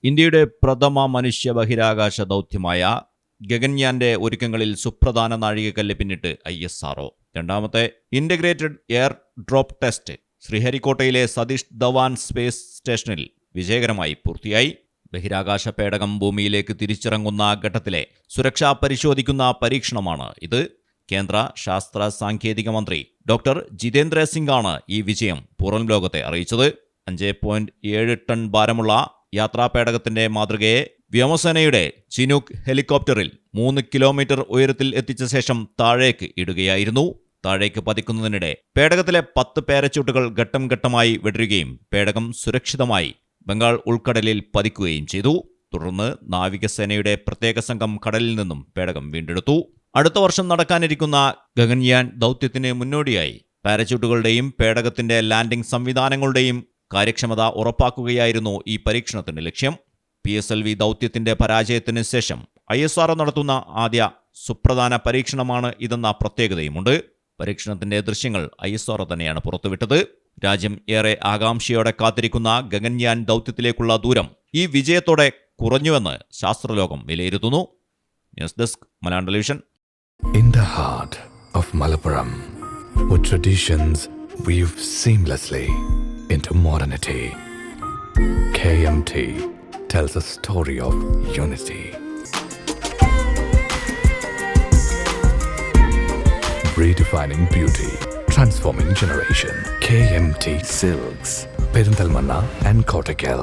ഇന്ത്യയുടെ പ്രഥമ മനുഷ്യ ബഹിരാകാശ ദൗത്യമായ ഗഗൻയാന്റെ ഒരുക്കങ്ങളിൽ സുപ്രധാന നാഴികക്കല്ല് പിന്നിട്ട് ISRO. രണ്ടാമത്തെ ഇന്റഗ്രേറ്റഡ് എയർ ഡ്രോപ്പ് ടെസ്റ്റ് ശ്രീഹരിക്കോട്ടയിലെ സതീഷ് ധവാൻ സ്പേസ് സ്റ്റേഷനിൽ വിജയകരമായി പൂർത്തിയായി. ബഹിരാകാശ പേടകം ഭൂമിയിലേക്ക് തിരിച്ചിറങ്ങുന്ന ഘട്ടത്തിലെ സുരക്ഷ പരിശോധിക്കുന്ന പരീക്ഷണമാണ് ഇത്. കേന്ദ്ര ശാസ്ത്ര സാങ്കേതിക മന്ത്രി ഡോക്ടർ ജിതേന്ദ്ര സിംഗാണ് ഈ വിജയം പുറം ലോകത്തെ അറിയിച്ചത്. 5.7 ടൺ ഭാരമുള്ള യാത്രാപേടകത്തിന്റെ മാതൃകയെ വ്യോമസേനയുടെ ചിനൂക്ക് ഹെലികോപ്റ്ററിൽ 3 കിലോമീറ്റർ ഉയരത്തിൽ എത്തിച്ച ശേഷം താഴേക്ക് ഇടുകയായിരുന്നു. താഴേക്ക് പതിക്കുന്നതിനിടെ പേടകത്തിലെ 10 പാരച്യൂട്ടുകൾ ഘട്ടം ഘട്ടമായി വെടരുകയും പേടകം സുരക്ഷിതമായി ബംഗാൾ ഉൾക്കടലിൽ പതിക്കുകയും ചെയ്തു. തുടർന്ന് നാവികസേനയുടെ പ്രത്യേക സംഘം കടലിൽ നിന്നും പേടകം വീണ്ടെടുത്തു. അടുത്ത വർഷം നടക്കാനിരിക്കുന്ന ഗഗൻയാൻ ദൗത്യത്തിന് മുന്നോടിയായി പാരച്യൂട്ടുകളുടെയും പേടകത്തിന്റെ ലാൻഡിംഗ് സംവിധാനങ്ങളുടെയും കാര്യക്ഷമത ഉറപ്പാക്കുകയായിരുന്നു ഈ പരീക്ഷണത്തിന്റെ ലക്ഷ്യം. PSLV ദൗത്യത്തിന്റെ പരാജയത്തിന് ശേഷം ISRO നടത്തുന്ന ആദ്യ സുപ്രധാന പരീക്ഷണമാണ് ഇതെന്ന പ്രത്യേകതയുമുണ്ട്. പരീക്ഷണത്തിന്റെ ദൃശ്യങ്ങൾ ISRO തന്നെയാണ് പുറത്തുവിട്ടത്. രാജ്യം ഏറെ ആകാംക്ഷയോടെ കാത്തിരിക്കുന്ന ഗഗൻയാൻ ദൗത്യത്തിലേക്കുള്ള ദൂരം ഈ വിജയത്തോടെ കുറഞ്ഞുവെന്ന് ശാസ്ത്രലോകം വിലയിരുത്തുന്നു. News desk Malayalam television. In the heart of Malappuram, with traditions weave seamlessly into modernity, KMT tells a story of unity. Redefining beauty, transforming generation. KMT Silks, Perinthalmanna and Kottakkal.